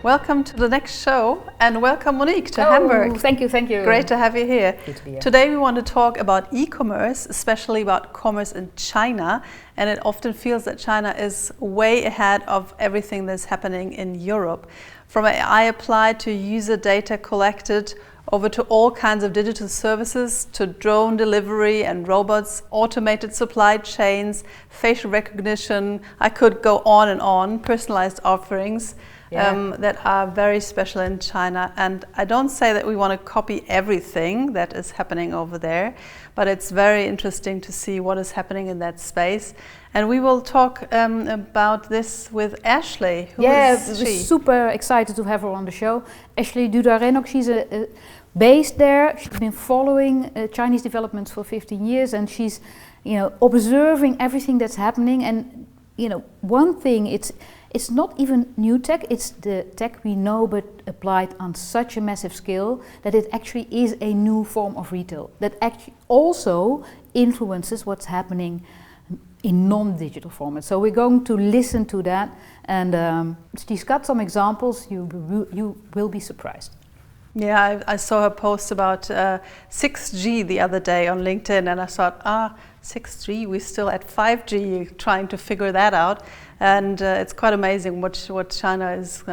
Welcome to the next show, and welcome Monique to Hamburg. Thank you. Great to have you here. Good to be here. Today we want to talk about e-commerce, especially about commerce in China, and it often feels that China is way ahead of everything that's happening in Europe. From AI applied to user data collected, over to all kinds of digital services, to drone delivery and robots, automated supply chains, facial recognition. I could go on and on, personalized offerings. That are very special in China. And I don't say that we want to copy everything that is happening over there, but it's very interesting to see what is happening in that space. And we will talk about this with Ashley. Who is she? Super excited to have her on the show. Ashley Dudarenok, she's based there. She's been following Chinese developments for 15 years, and she's, observing everything that's happening. And one thing, it's not even new tech, it's the tech we know but applied on such a massive scale that it actually is a new form of retail that actually also influences what's happening in non-digital formats. So we're going to listen to that, and she's got some examples. You will be surprised. Yeah, I saw her post about 6G the other day on LinkedIn, and I thought, 6G, we're still at 5G, trying to figure that out. And it's quite amazing what China is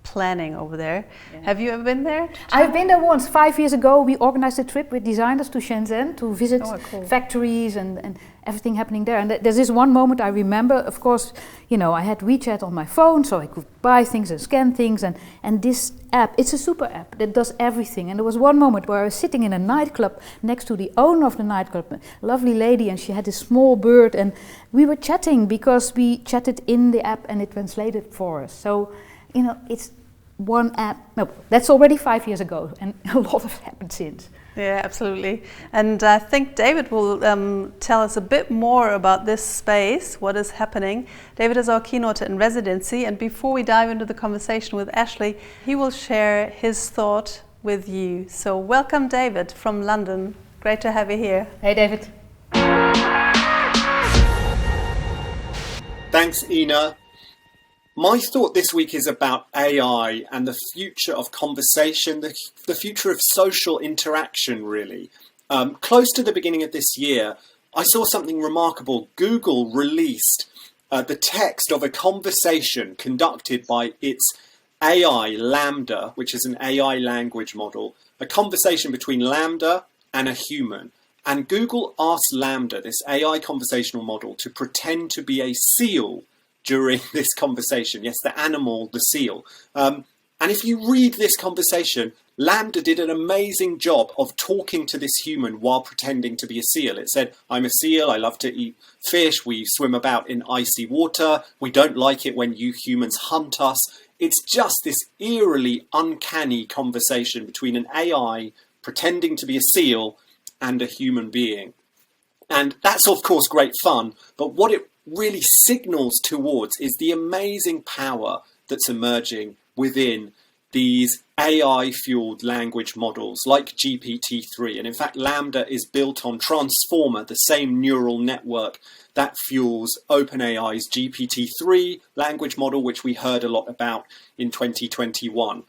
planning over there. Yeah. Have you ever been there? I've been there once. 5 years ago, we organized a trip with designers to Shenzhen to visit factories and everything happening there. And there's this one moment I remember. Of course, I had WeChat on my phone, so I could buy things and scan things. And this app, it's a super app that does everything. And there was one moment where I was sitting in a nightclub next to the owner of the nightclub, a lovely lady, and she had this small bird. And we were chatting because we chatted in the app and it translated for us. So, it's one app. No, that's already 5 years ago, and a lot has happened since. Yeah, absolutely. And I think David will tell us a bit more about this space, what is happening. David is our keynote in residency, and before we dive into the conversation with Ashley, he will share his thought with you. So welcome, David, from London. Great to have you here. Hey, David. Thanks, Ina. My thought this week is about AI and the future of conversation, the future of social interaction, really. Close to the beginning of this year, I saw something remarkable. Google released the text of a conversation conducted by its AI, Lambda, which is an AI language model, a conversation between Lambda and a human. And Google asked Lambda, this AI conversational model, to pretend to be a seal during this conversation. Yes, the animal, the seal. And if you read this conversation, Lambda did an amazing job of talking to this human while pretending to be a seal. It said, I'm a seal, I love to eat fish, we swim about in icy water, we don't like it when you humans hunt us. It's just this eerily uncanny conversation between an AI pretending to be a seal and a human being. And that's of course great fun, but what it really signals towards is the amazing power that's emerging within these AI-fueled language models like GPT-3. And in fact, Lambda is built on Transformer, the same neural network that fuels OpenAI's GPT-3 language model, which we heard a lot about in 2021.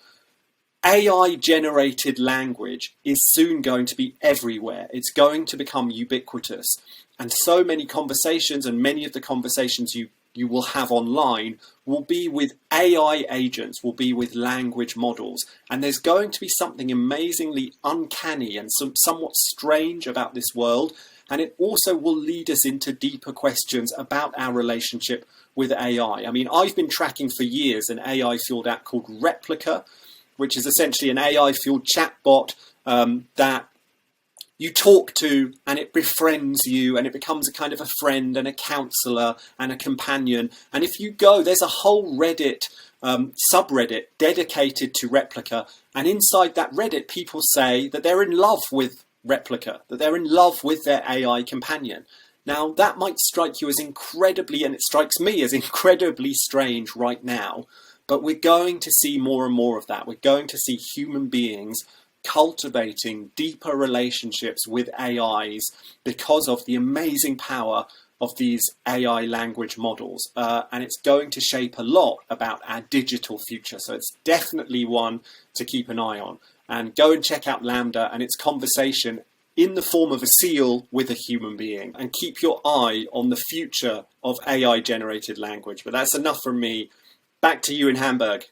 AI-generated language is soon going to be everywhere. It's going to become ubiquitous. And so many conversations, and many of the conversations you will have online, will be with AI agents, will be with language models. And there's going to be something amazingly uncanny and somewhat strange about this world. And it also will lead us into deeper questions about our relationship with AI. I mean, I've been tracking for years an AI-fueled app called Replica, which is essentially an AI-fueled chatbot that you talk to and it befriends you and it becomes a kind of a friend and a counselor and a companion. And if you go, there's a whole Reddit subreddit dedicated to Replica. And inside that Reddit, people say that they're in love with Replica, that they're in love with their AI companion. Now, that might strike you as incredibly, and it strikes me as incredibly strange right now, but we're going to see more and more of that. We're going to see human beings cultivating deeper relationships with AIs because of the amazing power of these AI language models, and it's going to shape a lot about our digital future. So it's definitely one to keep an eye on. And go and check out Lambda and its conversation in the form of a seal with a human being, and keep your eye on the future of AI generated language. But that's enough from me. Back to you in Hamburg.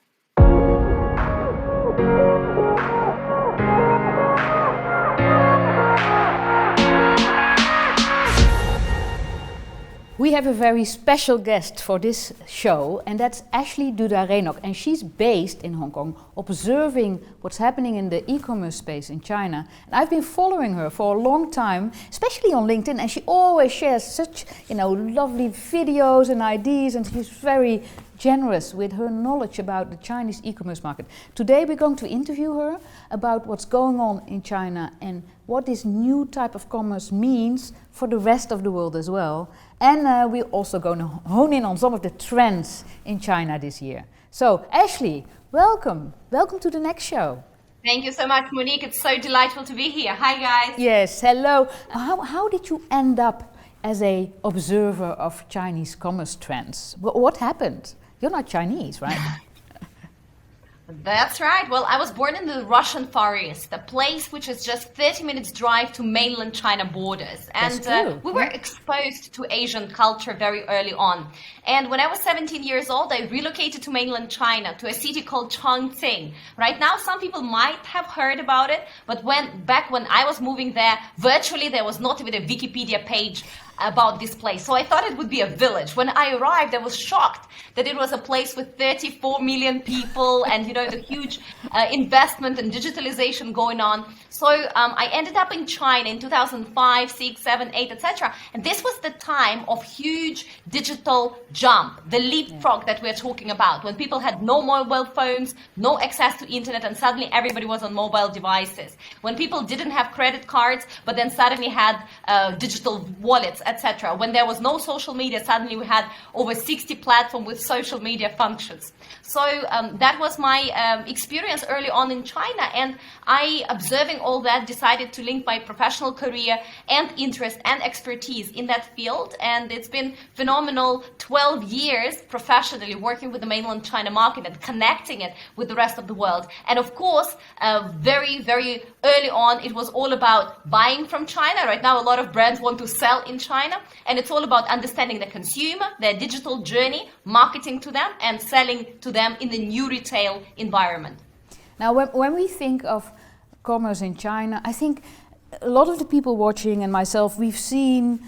We have a very special guest for this show, and that's Ashley Dudarenok, and she's based in Hong Kong, observing what's happening in the e-commerce space in China. And I've been following her for a long time, especially on LinkedIn, and she always shares such, lovely videos and ideas, and she's very generous with her knowledge about the Chinese e-commerce market. Today we're going to interview her about what's going on in China and what this new type of commerce means for the rest of the world as well. And we're also going to hone in on some of the trends in China this year. So, Ashley, welcome. Welcome to the next show. Thank you so much, Monique. It's so delightful to be here. Hi, guys. Yes, hello. How did you end up as an observer of Chinese commerce trends? What happened? You're not Chinese, right? That's right. Well, I was born in the Russian Far East, a place which is just 30 minutes drive to mainland China borders. And we were exposed to Asian culture very early on. And when I was 17 years old, I relocated to mainland China, to a city called Chongqing. Right now, some people might have heard about it, but back when I was moving there, virtually there was not even a Wikipedia page about this place. So I thought it would be a village. When I arrived, I was shocked that it was a place with 34 million people and, the huge investment and digitalization going on. So I ended up in China in 2005, 6, 7, 8, etc. And this was the time of huge digital jump, the leapfrog that we're talking about, when people had no mobile phones, no access to internet, and suddenly everybody was on mobile devices. When people didn't have credit cards, but then suddenly had digital wallets, etc. When there was no social media, suddenly we had over 60 platforms with social media functions. So that was my experience early on in China, and I, observing all that, decided to link my professional career and interest and expertise in that field. And it's been phenomenal 12 years professionally working with the mainland China market and connecting it with the rest of the world. And of course, very, very early on, it was all about buying from China. Right now, a lot of brands want to sell in China, and it's all about understanding the consumer, their digital journey, marketing to them, and selling to them in the new retail environment. Now, when we think of commerce in China, I think a lot of the people watching and myself, we've seen,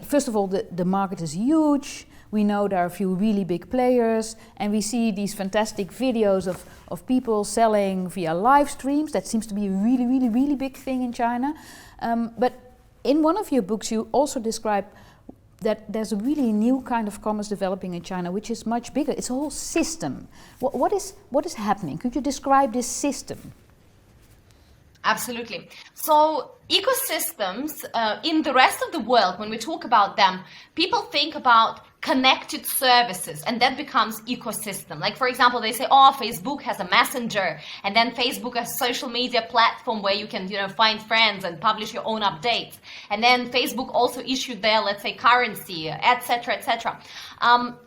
first of all, the market is huge. We know there are a few really big players, and we see these fantastic videos of people selling via live streams. That seems to be a really, really, really big thing in China. But in one of your books, you also describe that there's a really new kind of commerce developing in China, which is much bigger. It's a whole system. What is happening? Could you describe this system? Absolutely. So ecosystems in the rest of the world, when we talk about them, people think about connected services, and that becomes ecosystem. Like, for example, they say, Facebook has a messenger, and then Facebook has a social media platform where you can, find friends and publish your own updates. And then Facebook also issued their, let's say, currency, etc., etc.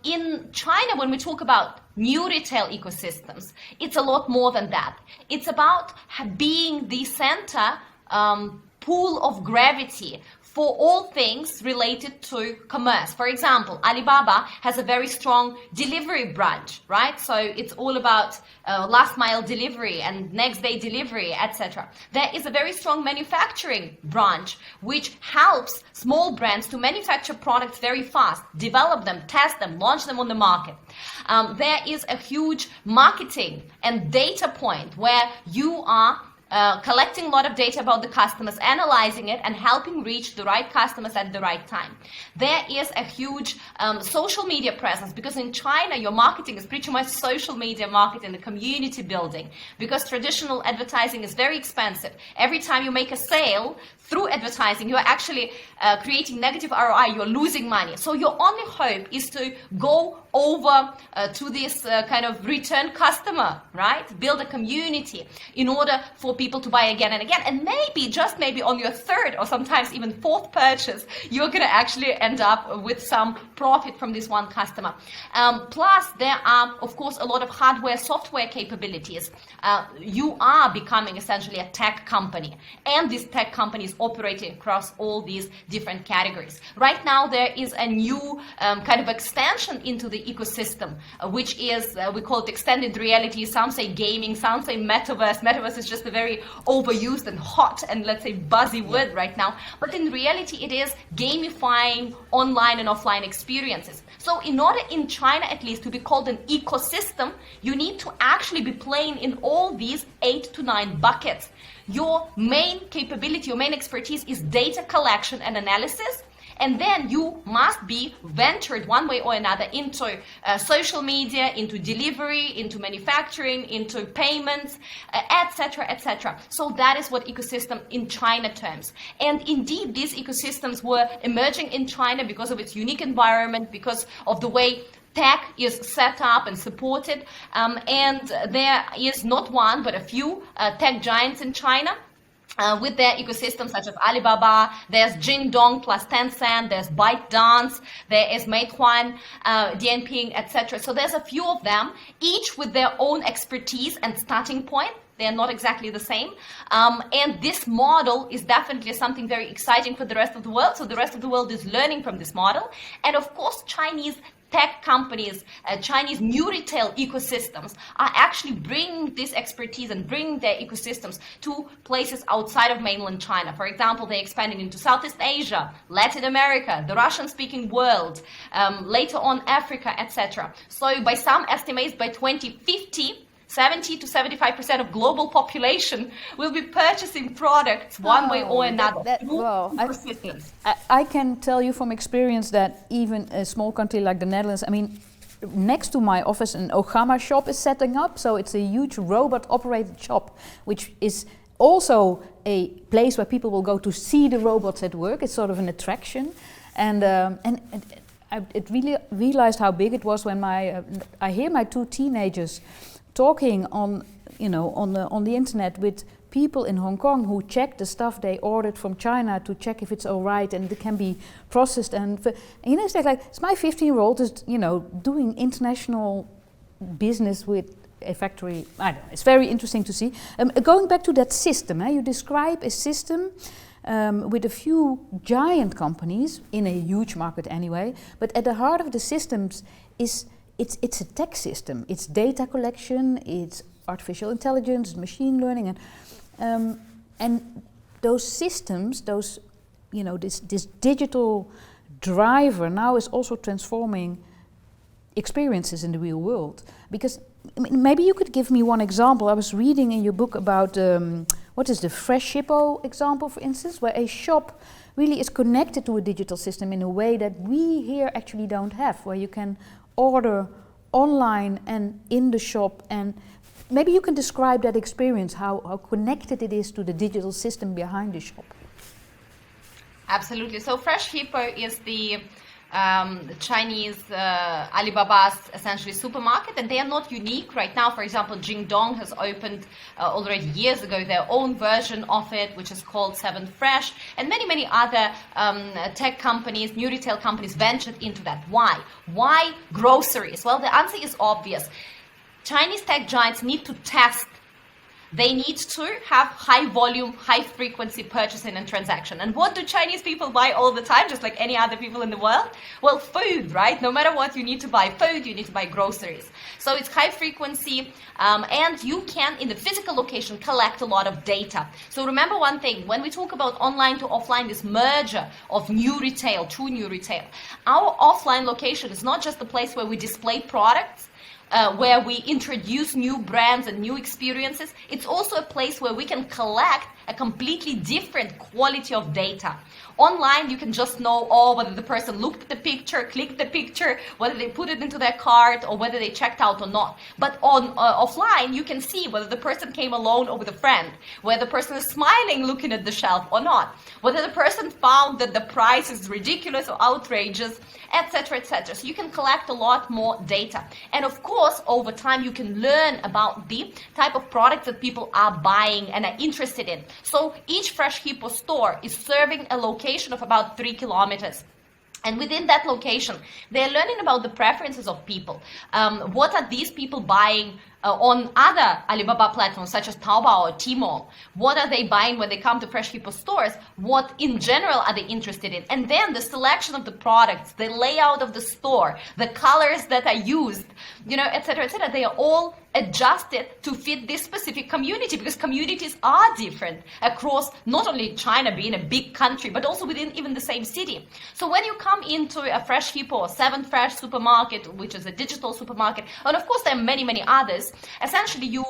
In China, when we talk about new retail ecosystems, it's a lot more than that. It's about being the center pool of gravity for all things related to commerce. For example, Alibaba has a very strong delivery branch, right? So it's all about last mile delivery and next day delivery, etc. There is a very strong manufacturing branch which helps small brands to manufacture products very fast, develop them, test them, launch them on the market. There is a huge marketing and data point where you are collecting a lot of data about the customers, analyzing it, and helping reach the right customers at the right time. There is a huge social media presence, because in China, your marketing is pretty much social media marketing, the community building, because traditional advertising is very expensive. Every time you make a sale through advertising, you're actually creating negative ROI, you're losing money. So your only hope is to go over to this kind of return customer, right? Build a community in order for people to buy again and again. And maybe, just maybe on your third or sometimes even fourth purchase, you're going to actually end up with some profit from this one customer. Plus, there are, of course, a lot of hardware, software capabilities. You are becoming essentially a tech company, and this tech company is operating across all these different categories. Right now, there is a new kind of extension into the ecosystem, which is, we call it extended reality. Some say gaming, some say metaverse. Metaverse is just a very overused and hot and, let's say, buzzy word right now. But in reality, it is gamifying online and offline experiences. So in order, in China at least, to be called an ecosystem, you need to actually be playing in all these 8 to 9 buckets. Your main capability, your main expertise is data collection and analysis. And then you must be ventured one way or another into social media, into delivery, into manufacturing, into payments, etc., etc. So that is what ecosystem in China terms. And indeed, these ecosystems were emerging in China because of its unique environment, because of the way tech is set up and supported. And there is not one, but a few tech giants in China. With their ecosystems such as Alibaba, there's Jingdong plus Tencent, there's ByteDance, there is Meituan, Dianping, etc. So there's a few of them, each with their own expertise and starting point. They're not exactly the same. And this model is definitely something very exciting for the rest of the world. So the rest of the world is learning from this model. And of course, Chinese tech companies, Chinese new retail ecosystems are actually bringing this expertise and bringing their ecosystems to places outside of mainland China. For example, they're expanding into Southeast Asia, Latin America, the Russian-speaking world, later on Africa, etc. So by some estimates, by 2050, 70 to 75% of global population will be purchasing products one way or another. I can tell you from experience that even a small country like the Netherlands, I mean, next to my office an Ogama shop is setting up, so it's a huge robot-operated shop, which is also a place where people will go to see the robots at work. It's sort of an attraction, and I really realized how big it was when I hear my 2 teenagers talking on the internet with people in Hong Kong who check the stuff they ordered from China to check if it's all right and it can be processed. And it's like, it's my 15-year-old is doing international business with a factory. I don't know. It's very interesting to see. Going back to that system, you describe a system with a few giant companies in a huge market anyway. But at the heart of the systems is it's a tech system. It's data collection, it's artificial intelligence, machine learning, and those systems, this digital driver now is also transforming experiences in the real world. Because maybe you could give me one example. I was reading in your book about what is the Fresh Hippo example, for instance, where a shop really is connected to a digital system in a way that we here actually don't have, where you can order online and in the shop, and maybe you can describe that experience, how connected it is to the digital system behind the shop. Absolutely. So Fresh Hippo is the Chinese Alibaba's essentially supermarket, and they are not unique right now. For example, Jingdong has opened already years ago their own version of it, which is called 7 Fresh, and many other tech companies, new retail companies ventured into that. Why groceries? Well, the answer is obvious. Chinese tech giants need to test. They need to have high volume, high frequency purchasing and transaction. And what do Chinese people buy all the time, just like any other people in the world? Well, food, right? No matter what, you need to buy food, you need to buy groceries. So it's high frequency, and you can, in the physical location, collect a lot of data. So remember one thing, when we talk about online to offline, this merger of new retail, true new retail, our offline location is not just the place where we display products, where we introduce new brands and new experiences. It's also a place where we can collect a completely different quality of data. Online, you can just know, whether the person looked at the picture, clicked the picture, whether they put it into their cart, or whether they checked out or not. But on offline, you can see whether the person came alone or with a friend, whether the person is smiling looking at the shelf or not, whether the person found that the price is ridiculous or outrageous, etc., etc. So you can collect a lot more data. And of course, over time, you can learn about the type of products that people are buying and are interested in. So each Fresh Hippo store is serving a location of about 3 kilometers. And within that location, they're learning about the preferences of people. What are these people buying on other Alibaba platforms such as Taobao or Tmall? What are they buying when they come to Fresh Hippo stores? What in general are they interested in? And then the selection of the products, the layout of the store, the colors that are used, etc., etc. They are all adjusted to fit this specific community, because communities are different across not only China being a big country, but also within even the same city. So when you come into a Fresh Hippo or 7 Fresh supermarket, which is a digital supermarket, and of course there are many, many others, essentially you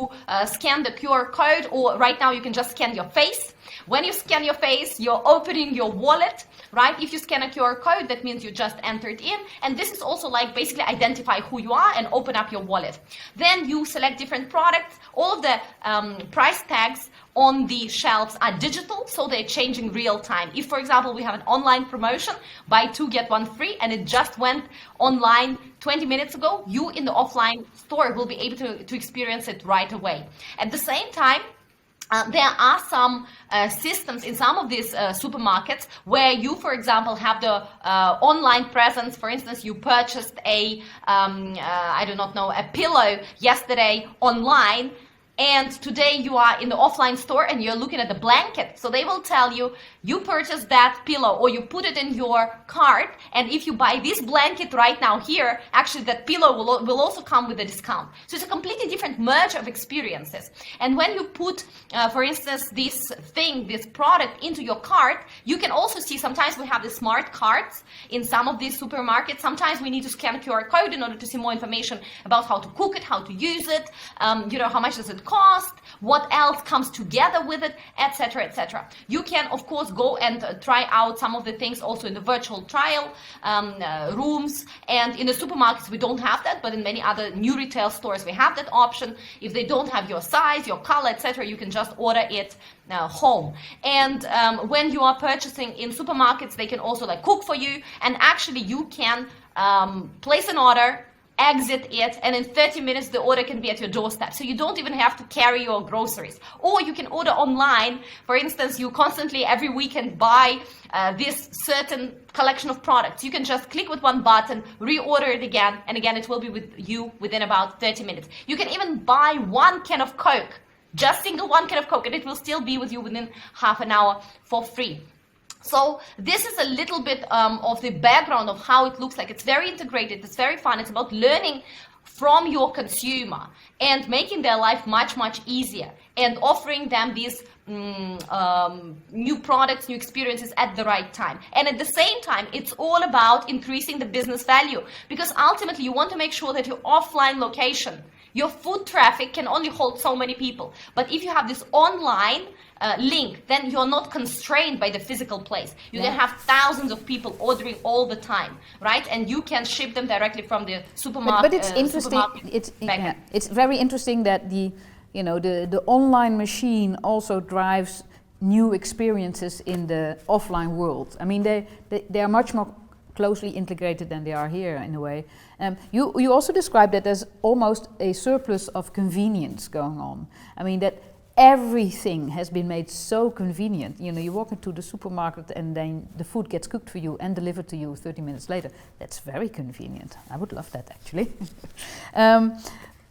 scan the QR code, or right now you can just scan your face. When you scan your face, you're opening your wallet, right? If you scan a QR code, that means you just entered in, and this is also like basically identify who you are and open up your wallet. Then you select different products. All of the price tags on the shelves are digital, so they're changing real time. If, for example, we have an online promotion, buy 2 get 1 free, and it just went online 20 minutes ago, you in the offline store will be able to experience it right away. At the same time, there are some systems in some of these supermarkets where you, for example, have the online presence. For instance, you purchased a pillow yesterday online, and today you are in the offline store and you're looking at the blanket. So they will tell you, you purchased that pillow or you put it in your cart, and if you buy this blanket right now here, actually that pillow will also come with a discount. So it's a completely different merge of experiences. And when you put, for instance, this product into your cart, you can also see, sometimes we have the smart carts in some of these supermarkets. Sometimes we need to scan a QR code in order to see more information about how to cook it, how to use it, how much does it cost, what else comes together with it, etc., etc. You can, of course, go and try out some of the things also in the virtual trial rooms. And in the supermarkets, we don't have that, but in many other new retail stores, we have that option. If they don't have your size, your color, etc., you can just order it home. And when you are purchasing in supermarkets, they can also cook for you, and actually you can place an order, exit it, and in 30 minutes the order can be at your doorstep. So you don't even have to carry your groceries. Or you can order online. For instance, you constantly every weekend buy this certain collection of products. You can just click with one button, reorder it again, and again it will be with you within about 30 minutes. You can even buy 1 can of Coke, just single 1 can of Coke, and it will still be with you within half an hour for free. So this is a little bit of the background of how it looks like. It's very integrated, it's very fun, it's about learning from your consumer and making their life much, much easier and offering them these new products, new experiences at the right time. And at the same time, it's all about increasing the business value, because ultimately you want to make sure that your offline location, your foot traffic can only hold so many people. But if you have this online link, then you're not constrained by the physical place. You can have thousands of people ordering all the time, right? And you can ship them directly from the supermarket. But it's interesting. It's very interesting that the online machine also drives new experiences in the offline world. I mean, they are much more closely integrated than they are here in a way. You also described that there's almost a surplus of convenience going on. I mean, that everything has been made so convenient. You walk into the supermarket and then the food gets cooked for you and delivered to you 30 minutes later. That's very convenient. I would love that, actually.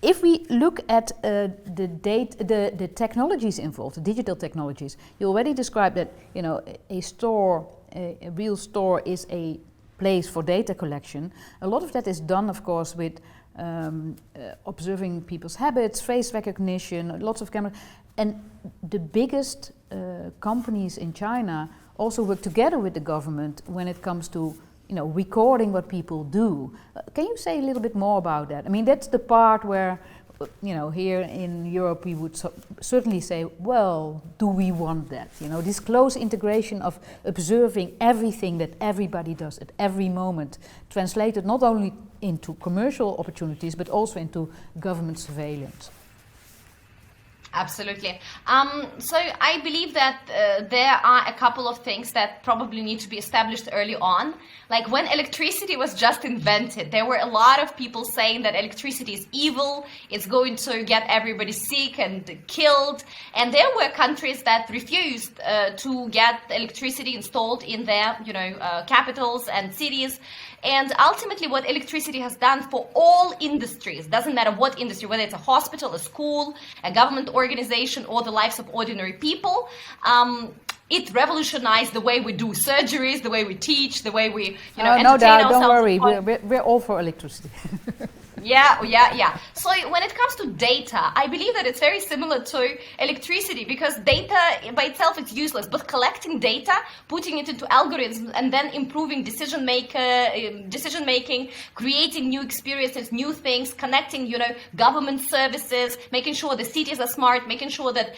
If we look at the technologies involved, the digital technologies, you already described that a real store is a place for data collection. A lot of that is done, of course, with observing people's habits, face recognition, lots of cameras. And the biggest companies in China also work together with the government when it comes to recording what people do. Can you say a little bit more about that? I mean, that's the part where here in Europe we would certainly say, well, do we want that? This close integration of observing everything that everybody does at every moment, translated not only into commercial opportunities, but also into government surveillance. Absolutely. So I believe that there are a couple of things that probably need to be established early on. Like when electricity was just invented, there were a lot of people saying that electricity is evil, it's going to get everybody sick and killed. And there were countries that refused to get electricity installed in their, capitals and cities. And ultimately what electricity has done for all industries, doesn't matter what industry, whether it's a hospital, a school, a government organization, or the lives of ordinary people, it revolutionized the way we do surgeries, the way we teach, the way we entertain no doubt, ourselves. Don't worry, we're all for electricity. Yeah. So when it comes to data, I believe that it's very similar to electricity, because data by itself is useless, but collecting data, putting it into algorithms, and then improving decision making, creating new experiences, new things, connecting, government services, making sure the cities are smart, making sure that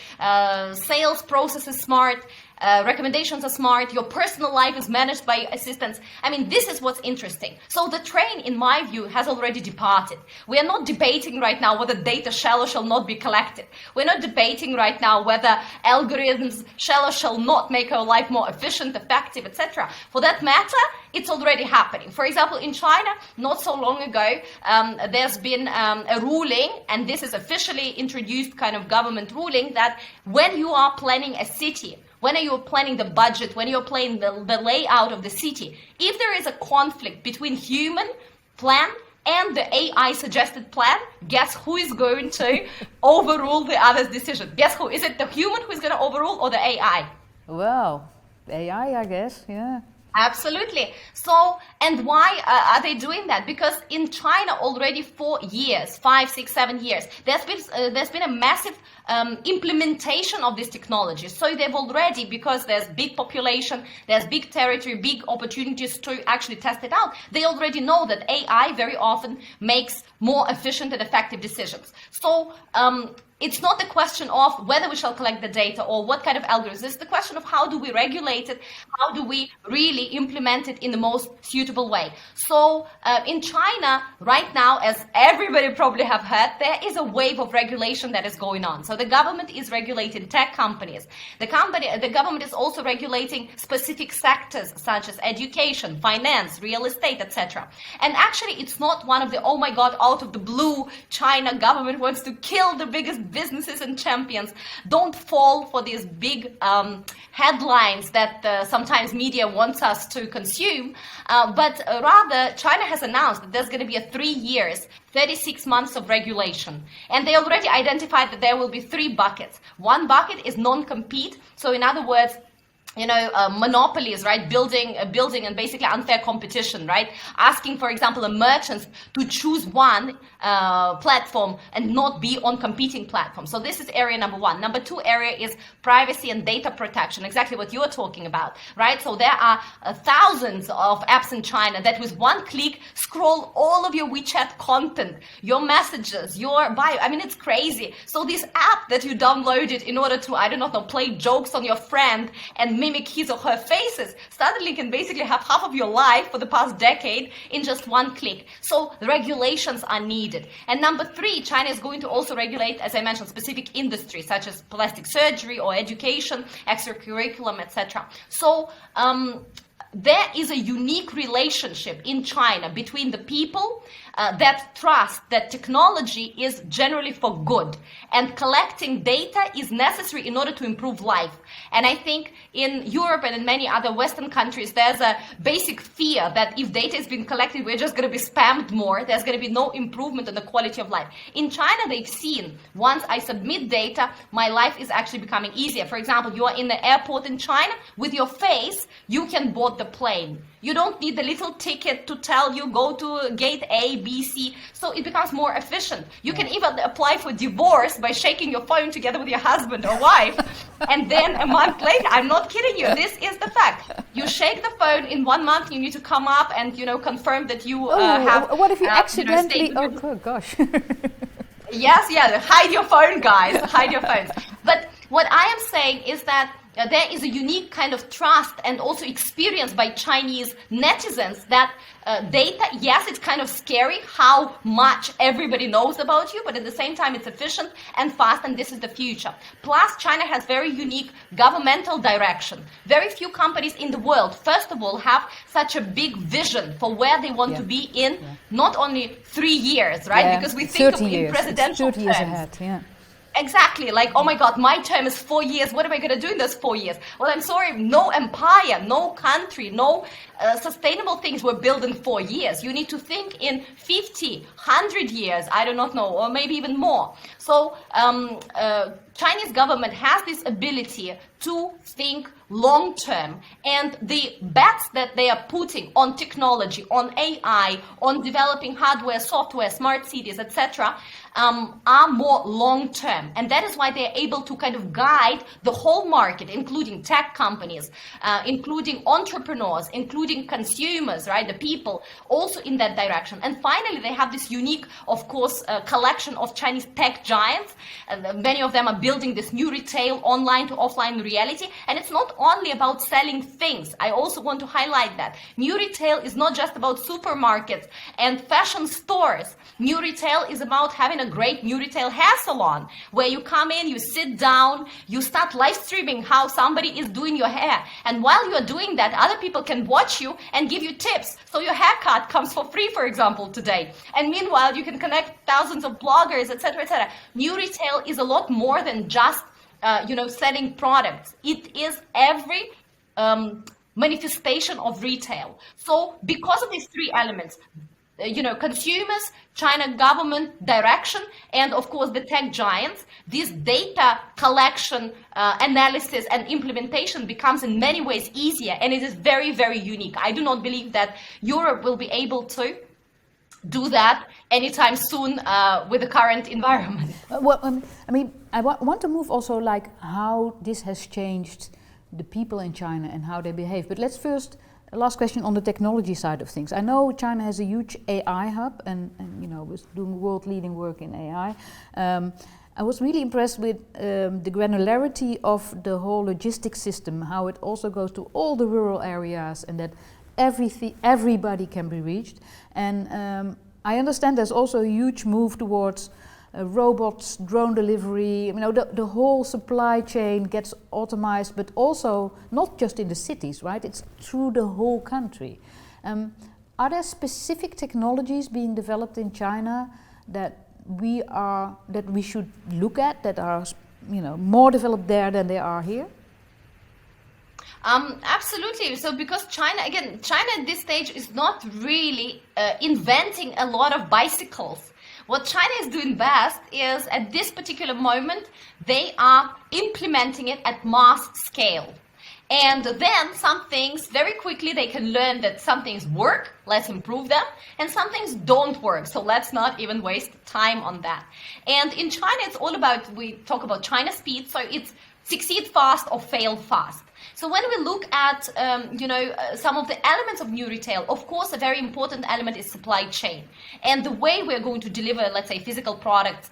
sales process is smart, recommendations are smart, your personal life is managed by assistants. I mean, this is what's interesting. So the train, in my view, has already departed. We are not debating right now whether data shall or shall not be collected. We're not debating right now whether algorithms shall or shall not make our life more efficient, effective, etc. For that matter, it's already happening. For example, in China, not so long ago, there's been a ruling, and this is officially introduced kind of government ruling, that when you are planning a city, when you're planning the budget, when you're planning the layout of the city, if there is a conflict between human plan and the AI suggested plan, guess who is going to overrule the other's decision? Guess who? Is it the human who is going to overrule, or the AI? Well, AI, I guess, yeah. Absolutely. So, and why are they doing that? Because in China already for years, 5, 6, 7 years, there's been a massive implementation of this technology. So they've already, because there's big population, there's big territory, big opportunities to actually test it out, they already know that AI very often makes more efficient and effective decisions. So it's not the question of whether we shall collect the data or what kind of algorithms. It's the question of how do we regulate it, how do we really implement it in the most suitable way. So in China right now, as everybody probably have heard, there is a wave of regulation that is going on. So the government is regulating tech companies. The government is also regulating specific sectors such as education, finance, real estate, etc. And actually it's not one of the, oh my God, out of the blue, China government wants to kill the biggest businesses and champions. Don't fall for these big headlines that sometimes media wants us to consume, but rather China has announced that there's going to be a 3 years, 36 months of regulation. And they already identified that there will be 3 buckets. One bucket is non-compete. So in other words, monopolies, right? Building and basically unfair competition, right? Asking, for example, a merchant to choose one platform and not be on competing platforms. So this is area number 1. Number 2 area is privacy and data protection, exactly what you're talking about, right? So there are thousands of apps in China that with one click scroll all of your WeChat content, your messages, your bio. I mean, it's crazy. So this app that you downloaded in order to, I don't know, play jokes on your friend and mimic his or her faces, suddenly can basically have half of your life for the past decade in just one click. So the regulations are needed. And number 3, China is going to also regulate, as I mentioned, specific industries such as plastic surgery or education, extracurriculum, etc. So there is a unique relationship in China between the people that trust that technology is generally for good, and collecting data is necessary in order to improve life. And I think in Europe and in many other Western countries, there's a basic fear that if data is being collected, we're just going to be spammed more. There's going to be no improvement in the quality of life. In China, they've seen once I submit data, my life is actually becoming easier. For example, you are in the airport in China, with your face, you can board the plane. You don't need the little ticket to tell you go to gate A, B, C. So it becomes more efficient. You can even apply for divorce by shaking your phone together with your husband or wife. And then a month later, I'm not kidding you, this is the fact. You shake the phone, in 1 month you need to come up and confirm that you have. What if you accidentally? Oh gosh. Yes, yeah, hide your phone, guys, hide your phones. But what I am saying is that there is a unique kind of trust and also experience by Chinese netizens that data, yes, it's kind of scary how much everybody knows about you, but at the same time it's efficient and fast, and this is the future. Plus, China has very unique governmental direction. Very few companies in the world, first of all, have such a big vision for where they want to be in not only 3 years, right? Because we think of in presidential 30 years ahead, Exactly, like, oh my God, my term is 4 years. What am I going to do in those 4 years? Well, I'm sorry, no empire, no country, no sustainable things were built in 4 years. You need to think in 50, 100 years, I do not know, or maybe even more. So Chinese government has this ability to think long term, and the bets that they are putting on technology, on AI, on developing hardware, software, smart cities, etc., are more long term, and that is why they are able to kind of guide the whole market, including tech companies, including entrepreneurs, including consumers, right, the people, also in that direction. And finally, they have this unique, of course, collection of Chinese tech giants. Many of them are building this new retail, online to offline reality, and it's not only about selling things. I also want to highlight that new retail is not just about supermarkets and fashion stores. New retail is about having a great new retail hair salon where you come in, you sit down, you start live streaming how somebody is doing your hair, and while you are doing that, other people can watch you and give you tips. So your haircut comes for free, for example, today, and meanwhile you can connect thousands of bloggers, etc., etc. New retail is a lot more than just selling products. It is every manifestation of retail. So because of these three elements, consumers, China government direction, and of course the tech giants, this data collection, analysis and implementation becomes in many ways easier, and it is very, very unique. I do not believe that Europe will be able to do that anytime soon with the current environment. I want to move also like how this has changed the people in China and how they behave. But let's first, last question on the technology side of things. I know China has a huge AI hub and was doing world-leading work in AI. I was really impressed with the granularity of the whole logistics system, how it also goes to all the rural areas and that everybody can be reached. And I understand there's also a huge move towards robots, drone delivery. The whole supply chain gets automized, but also not just in the cities, right? It's through the whole country. Are there specific technologies being developed in China that we should look at, that are more developed there than they are here? Absolutely. So because China at this stage is not really inventing a lot of bicycles. What China is doing best is, at this particular moment, they are implementing it at mass scale. And then some things, very quickly, they can learn that some things work, let's improve them, and some things don't work, so let's not even waste time on that. And in China, it's all about, we talk about China speed, so it's succeed fast or fail fast. So when we look at some of the elements of new retail, of course, a very important element is supply chain. And the way we're going to deliver, let's say, physical products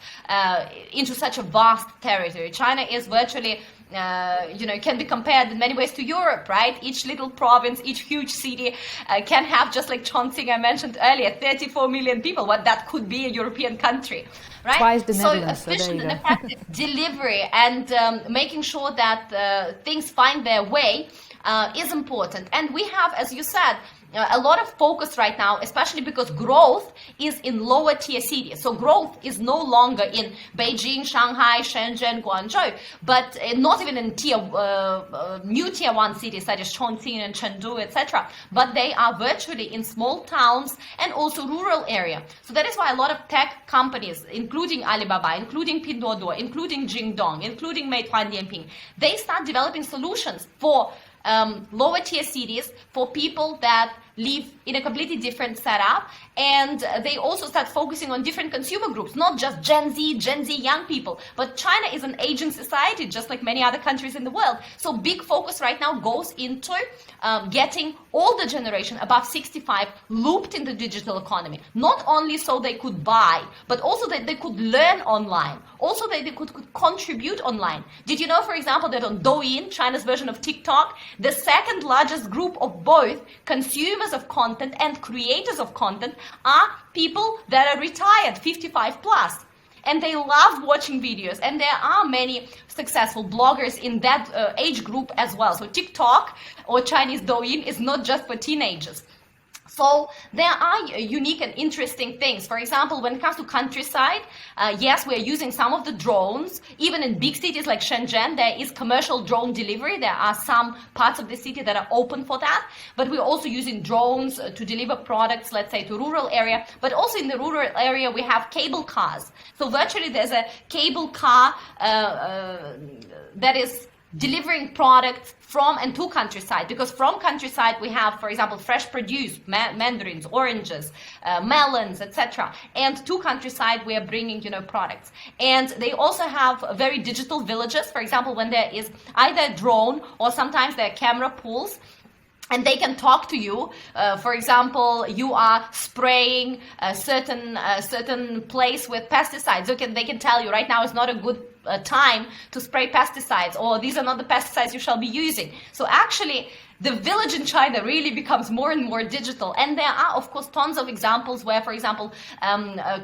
into such a vast territory. China is virtually, can be compared in many ways to Europe, right? Each little province, each huge city can have, just like Chongqing I mentioned earlier, 34 million people. What that could be a European country. Right? Twice the so Netherlands. Efficient and effective delivery and making sure that things find their way is important. And we have, as you said, a lot of focus right now, especially because growth is in lower tier cities. So growth is no longer in Beijing, Shanghai, Shenzhen, Guangzhou, but not even in new tier one cities such as Chongqing and Chengdu, etc. But they are virtually in small towns and also rural area. So that is why a lot of tech companies, including Alibaba, including Pinduoduo, including Jingdong, including Meituan Dianping, they start developing solutions for lower tier cities, for people that live in a completely different setup, and they also start focusing on different consumer groups, not just Gen Z young people, but China is an aging society, just like many other countries in the world. So big focus right now goes into getting older generation above 65 looped in the digital economy, not only so they could buy, but also that they could learn online, also that they could contribute online. Did you know, for example, that on Douyin, China's version of TikTok, the second largest group of both consumers of content and creators of content are people that are retired, 55 plus. And they love watching videos, and there are many successful bloggers in that age group as well. So TikTok, or Chinese Douyin, is not just for teenagers. So there are unique and interesting things. For example, when it comes to countryside, yes, we are using some of the drones. Even in big cities like Shenzhen, there is commercial drone delivery. There are some parts of the city that are open for that. But we're also using drones to deliver products, let's say, to rural area. But also in the rural area, we have cable cars. So virtually there's a cable car that is delivering products from and to countryside, because from countryside we have, for example, fresh produce, mandarins, oranges, melons, etc. And to countryside we are bringing, products. And they also have very digital villages. For example, when there is either a drone or sometimes there are camera pools, and they can talk to you. For example, you are spraying a certain place with pesticides. They can tell you right now is not a good time to spray pesticides, or these are not the pesticides you shall be using. So actually, the village in China really becomes more and more digital. And there are, of course, tons of examples where, for example,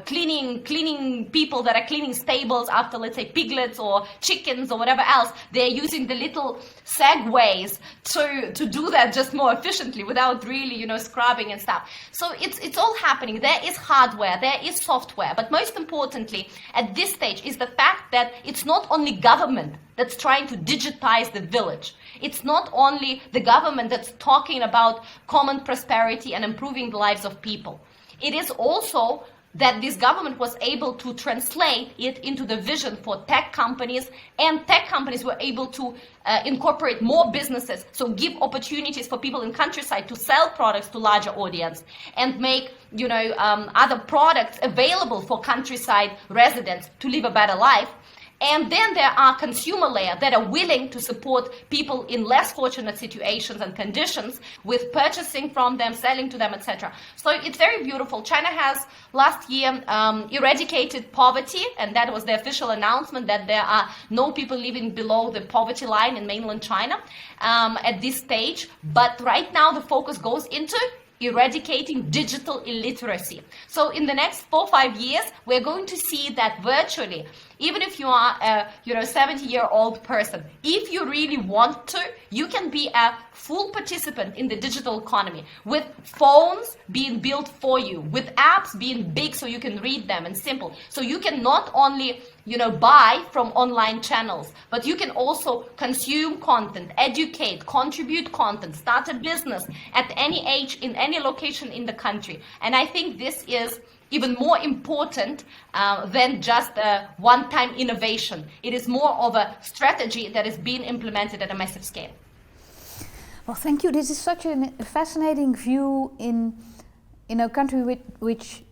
cleaning people that are cleaning stables after, let's say, piglets or chickens or whatever else, they're using the little segways to do that just more efficiently without really, scrubbing and stuff. So it's all happening. There is hardware, there is software, but most importantly, at this stage is the fact that it's not only government that's trying to digitize the village. It's not only the government that's talking about common prosperity and improving the lives of people. It is also that this government was able to translate it into the vision for tech companies, and tech companies were able to incorporate more businesses, so give opportunities for people in countryside to sell products to larger audience and make other products available for countryside residents to live a better life. And then there are consumer layer that are willing to support people in less fortunate situations and conditions with purchasing from them, selling to them, etc. So it's very beautiful. China has last year eradicated poverty, and that was the official announcement that there are no people living below the poverty line in mainland China at this stage. But right now the focus goes into eradicating digital illiteracy. So in the next 4 or 5 years, we're going to see that virtually, even if you are a 70-year-old person, if you really want to, you can be a full participant in the digital economy, with phones being built for you, with apps being big so you can read them and simple. So you can not only buy from online channels, but you can also consume content, educate, contribute content, start a business at any age, in any location in the country. And I think this is even more important than just a one-time innovation. It is more of a strategy that is being implemented at a massive scale. Well, thank you. This is such a fascinating view in a country which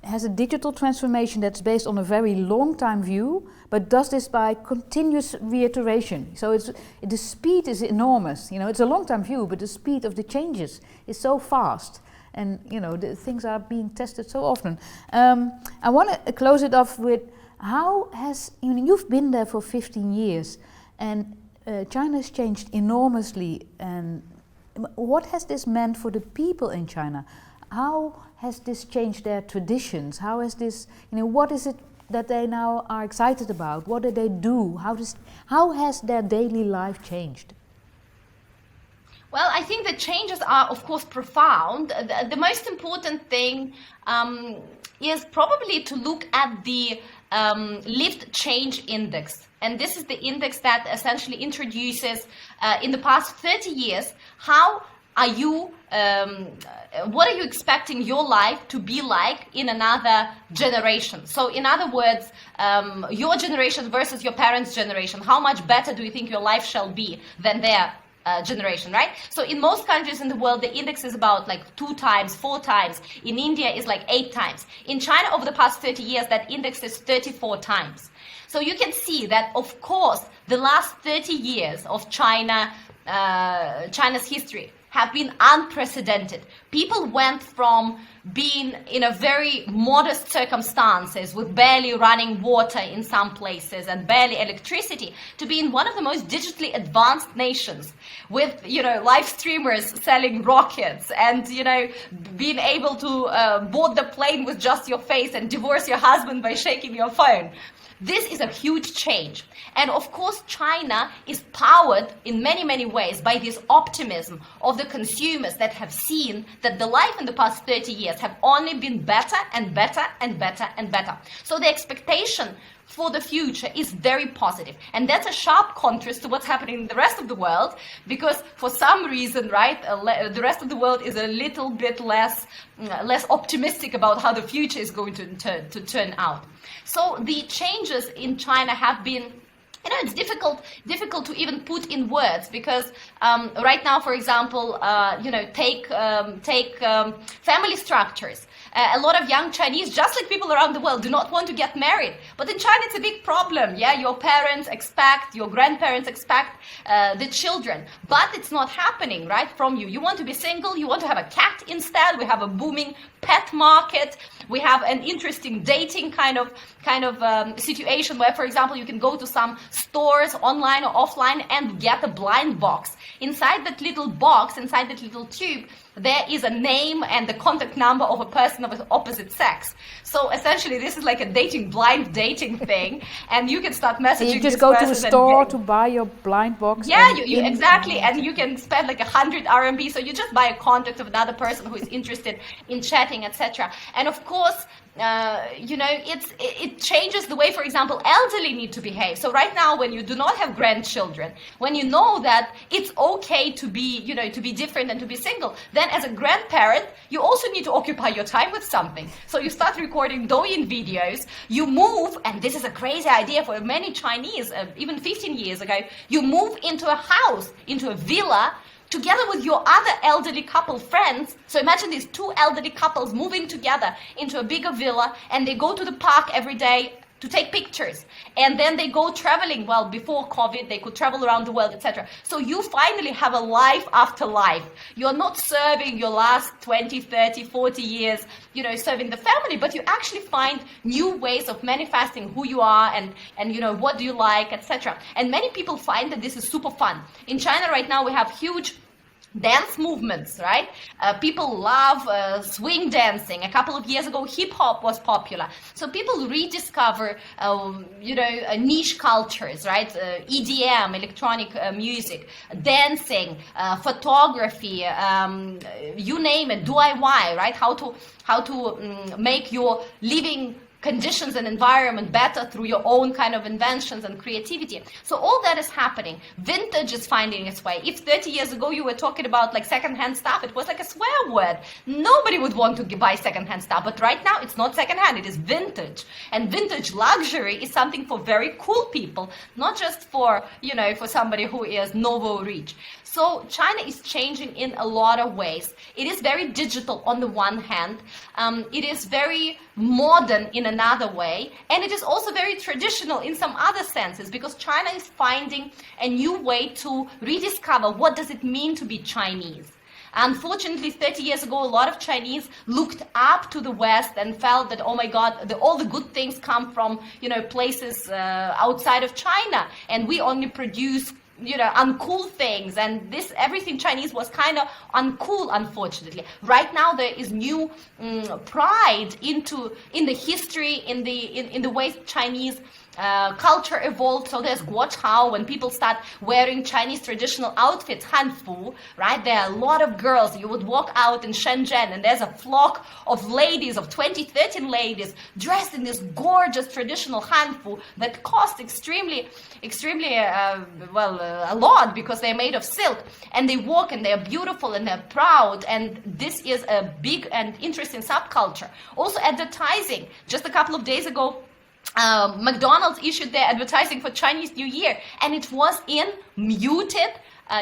has a digital transformation that's based on a very long time view, but does this by continuous reiteration. So the speed is enormous. It's a long time view, but the speed of the changes is so fast. And the things are being tested so often. I want to close it off with how has you've been there for 15 years, and China has changed enormously. And what has this meant for the people in China? How has this changed their traditions? How has this, what is it that they now are excited about? What do they do? How has their daily life changed? Well, I think the changes are, of course, profound. The most important thing is probably to look at the lived change index. And this is the index that essentially introduces, in the past 30 years, how are you, what are you expecting your life to be like in another generation? So in other words, your generation versus your parents' generation, how much better do you think your life shall be than their generation, right? So in most countries in the world, the index is about like 2 times, 4 times. In India, is like 8 times. In China, over the past 30 years, that index is 34 times. So you can see that, of course, the last 30 years of China's history have been unprecedented. People went from being in a very modest circumstances with barely running water in some places and barely electricity to being one of the most digitally advanced nations with, live streamers selling rockets and, being able to board the plane with just your face and divorce your husband by shaking your phone. This is a huge change. And of course, China is powered in many, many ways by this optimism of the consumers that have seen that the life in the past 30 years have only been better and better and better and better. So the expectation for the future is very positive. And that's a sharp contrast to what's happening in the rest of the world, because for some reason, right, the rest of the world is a little bit less optimistic about how the future is going to turn out. So the changes in China have been, it's difficult to even put in words, because right now, for example, take family structures. A lot of young Chinese, just like people around the world, do not want to get married. But in China, it's a big problem. Yeah, your parents expect, your grandparents expect the children. But it's not happening, right, from you. You want to be single, you want to have a cat instead. We have a booming pet market. We have an interesting dating kind of situation where, for example, you can go to some stores online or offline and get a blind box. Inside that little box, inside that little tube, there is a name and the contact number of a person of the opposite sex. So essentially, this is like a blind dating thing, and you can start messaging. And you just go to a store to buy your blind box. Yeah, you exactly, and you can spend like 100 RMB. So you just buy a contact of another person who is interested in chatting, etc. And of course, it changes the way, for example, elderly need to behave. So right now, when you do not have grandchildren, when you know that it's okay to be, to be different and to be single, then as a grandparent, you also need to occupy your time with something. So you start recording Douyin videos, you move, and this is a crazy idea for many Chinese, even 15 years ago, you move into a house, into a villa, together with your other elderly couple friends. So imagine these 2 elderly couples moving together into a bigger villa, and they go to the park every day to take pictures. And then they go traveling. Well, before COVID, they could travel around the world, etc. So you finally have a life after life. You're not serving your last 20, 30, 40 years, serving the family, but you actually find new ways of manifesting who you are and what do you like, etc. And many people find that this is super fun. In China right now, we have huge dance movements, right? People love swing dancing. A couple of years ago, hip hop was popular. So people rediscover, niche cultures, right? EDM, electronic music, dancing, photography, you name it, DIY, right? How to make your living conditions and environment better through your own kind of inventions and creativity. So all that is happening. Vintage is finding its way. If 30 years ago you were talking about like secondhand stuff, it was like a swear word. Nobody would want to buy secondhand stuff. But right now it's not secondhand, it is vintage. And vintage luxury is something for very cool people, not just for, for somebody who is nouveau riche. So China is changing in a lot of ways. It is very digital on the one hand. It is very modern in another way. And it is also very traditional in some other senses, because China is finding a new way to rediscover what does it mean to be Chinese. Unfortunately, 30 years ago, a lot of Chinese looked up to the West and felt that, oh my God, all the good things come from, places outside of China. And we only produce uncool things, and everything Chinese was kind of uncool, unfortunately. Right now there is new pride in the history, in the way Chinese culture evolved. So there's guochao, when people start wearing Chinese traditional outfits, hanfu, right? There are a lot of girls. You would walk out in Shenzhen and there's a flock of ladies, of 20, 13 ladies dressed in this gorgeous traditional hanfu that cost extremely a lot, because they're made of silk, and they walk and they're beautiful and they're proud, and this is a big and interesting subculture. Also advertising. Just a couple of days ago, McDonald's issued their advertising for Chinese New Year, and it was in muted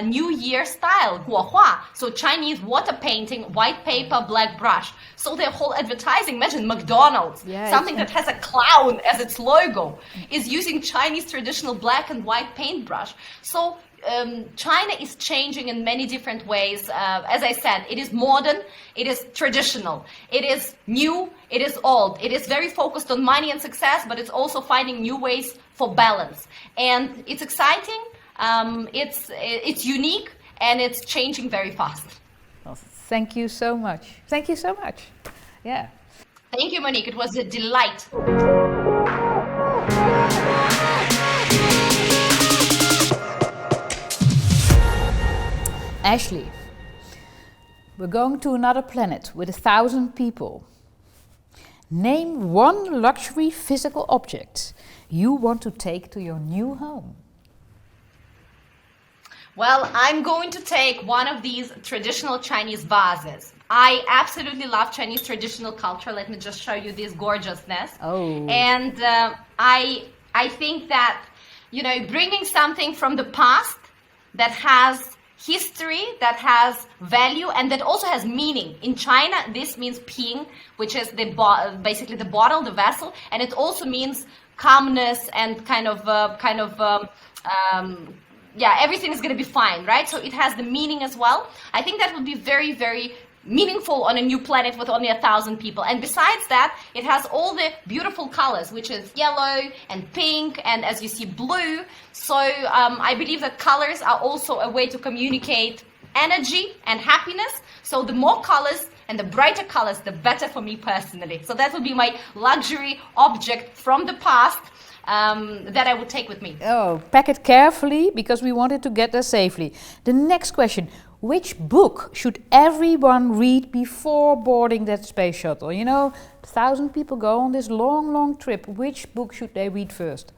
New Year style, 火画. So Chinese water painting, white paper, black brush. So their whole advertising, imagine McDonald's, something that has a clown as its logo, is using Chinese traditional black and white paintbrush. So China is changing in many different ways. As I said, it is modern, it is traditional, it is new, it is old. It is very focused on money and success, but it's also finding new ways for balance. And it's exciting, it's unique, and it's changing very fast. Well, thank you so much. Thank you so much. Yeah. Thank you, Monique. It was a delight. Ashley, we're going to another planet with 1,000 people. Name one luxury physical object you want to take to your new home. Well, I'm going to take one of these traditional Chinese vases. I absolutely love Chinese traditional culture. Let me just show you this gorgeousness. Oh. And I think that, you know, bringing something from the past that has history, that has value, and that also has meaning. In China, this means ping, which is basically the bottle, the vessel, and it also means calmness and everything is going to be fine, right? So it has the meaning as well. I think that would be very, very meaningful on a new planet with only 1,000 people. And besides that, it has all the beautiful colors, which is yellow and pink, and as you see, blue. So I believe that colors are also a way to communicate energy and happiness. So the more colors and the brighter colors, the better for me personally. So that would be my luxury object from the past that I would take with me. Oh, pack it carefully because we wanted to get there safely. The next question. Which book should everyone read before boarding that space shuttle? You know, 1,000 people go on this long, long trip. Which book should they read first?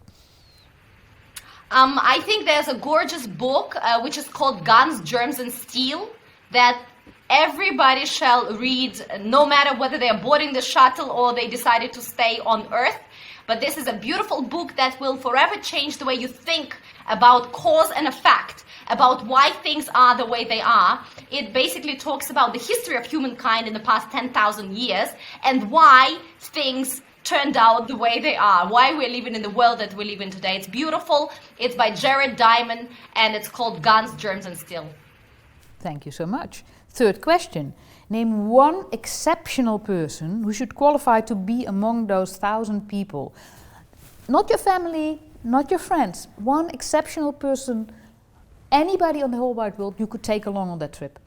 I think there's a gorgeous book which is called Guns, Germs and Steel that everybody shall read, no matter whether they're boarding the shuttle or they decided to stay on Earth. But this is a beautiful book that will forever change the way you think about cause and effect, about why things are the way they are. It basically talks about the history of humankind in the past 10,000 years and why things turned out the way they are, why we're living in the world that we live in today. It's beautiful. It's by Jared Diamond, and it's called Guns, Germs and Steel. Thank you so much. Third question. Name one exceptional person who should qualify to be among those 1,000 people. Not your family, not your friends. One exceptional person, anybody on the whole wide world you could take along on that trip.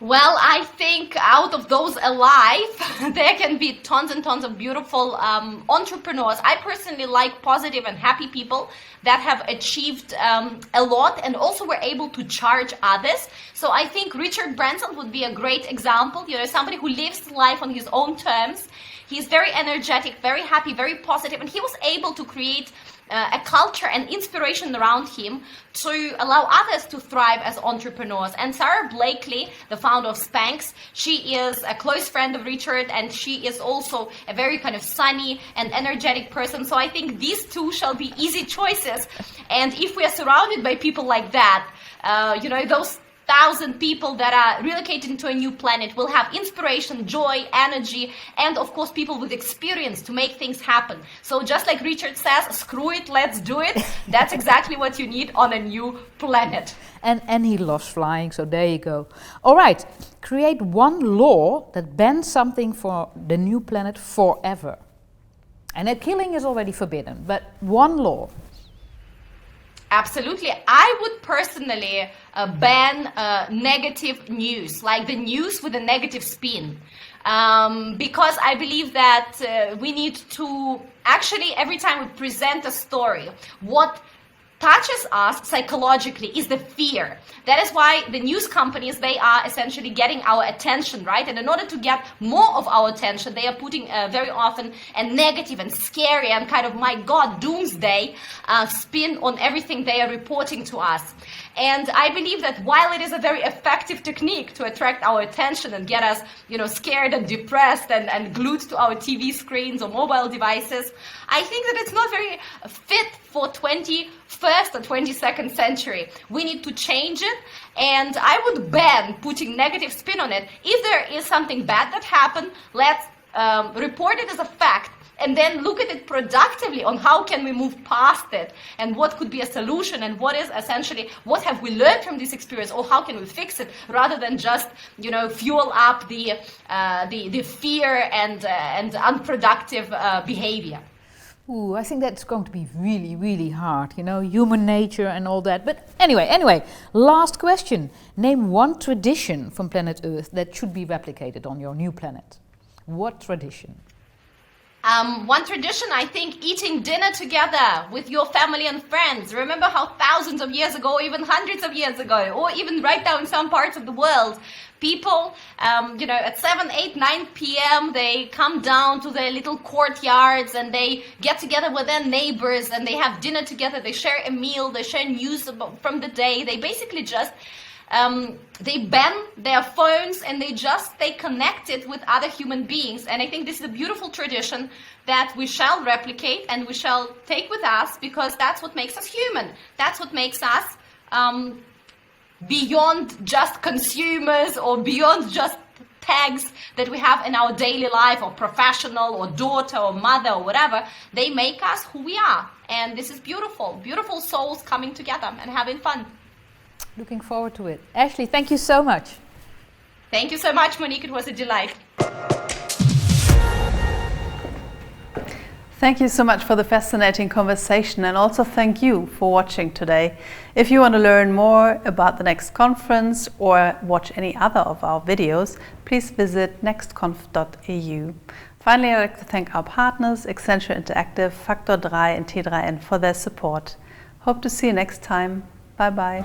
Well, I think out of those alive, there can be tons and tons of beautiful entrepreneurs. I personally like positive and happy people that have achieved a lot and also were able to charge others. So I think Richard Branson would be a great example. You know, somebody who lives life on his own terms. He's very energetic, very happy, very positive, and he was able to create a culture and inspiration around him to allow others to thrive as entrepreneurs. And Sarah Blakely, the founder of Spanx, she is a close friend of Richard, and she is also a very kind of sunny and energetic person. So I think these two shall be easy choices. And if we are surrounded by people like that, you know, those 1,000 people that are relocating to a new planet will have inspiration, joy, energy, and of course people with experience to make things happen. So just like Richard says, screw it, let's do it. That's exactly what you need on a new planet. And he loves flying, so there you go. All right, create one law that bans something for the new planet forever. And that killing is already forbidden, but one law. Absolutely. I would personally ban negative news, like the news with a negative spin, because I believe that we need to actually, every time we present a story, what touches us psychologically is the fear. That is why the news companies, they are essentially getting our attention, right? And in order to get more of our attention, they are putting very often a negative and scary and kind of, my God, doomsday spin on everything they are reporting to us. And I believe that while it is a very effective technique to attract our attention and get us, scared and depressed and glued to our TV screens or mobile devices, I think that it's not very fit for 21st or 22nd century. We need to change it, and I would ban putting negative spin on it. If there is something bad that happened, let's report it as a fact, and then look at it productively on how can we move past it and what could be a solution and what is essentially what have we learned from this experience or how can we fix it, rather than just fuel up the fear and unproductive behavior. Ooh, I think that's going to be really, really hard, human nature and all that. But anyway, last question. Name one tradition from planet Earth that should be replicated on your new planet. What tradition? One tradition, I think, eating dinner together with your family and friends. Remember how thousands of years ago, even hundreds of years ago, or even right now in some parts of the world, people, at 7, 8, 9 p.m., they come down to their little courtyards and they get together with their neighbors and they have dinner together, they share a meal, they share news from the day, they basically just they ban their phones and they just stay connected with other human beings. And I think this is a beautiful tradition that we shall replicate and we shall take with us, because that's what makes us human. That's what makes us beyond just consumers or beyond just tags that we have in our daily life, or professional or daughter or mother or whatever. They make us who we are. And this is beautiful. Beautiful souls coming together and having fun. Looking forward to it. Ashley, thank you so much. Thank you so much, Monique. It was a delight. Thank you so much for the fascinating conversation, and also thank you for watching today. If you want to learn more about the next conference or watch any other of our videos, please visit nextconf.eu. Finally, I'd like to thank our partners, Accenture Interactive, Factor 3 and T3N for their support. Hope to see you next time. Bye bye.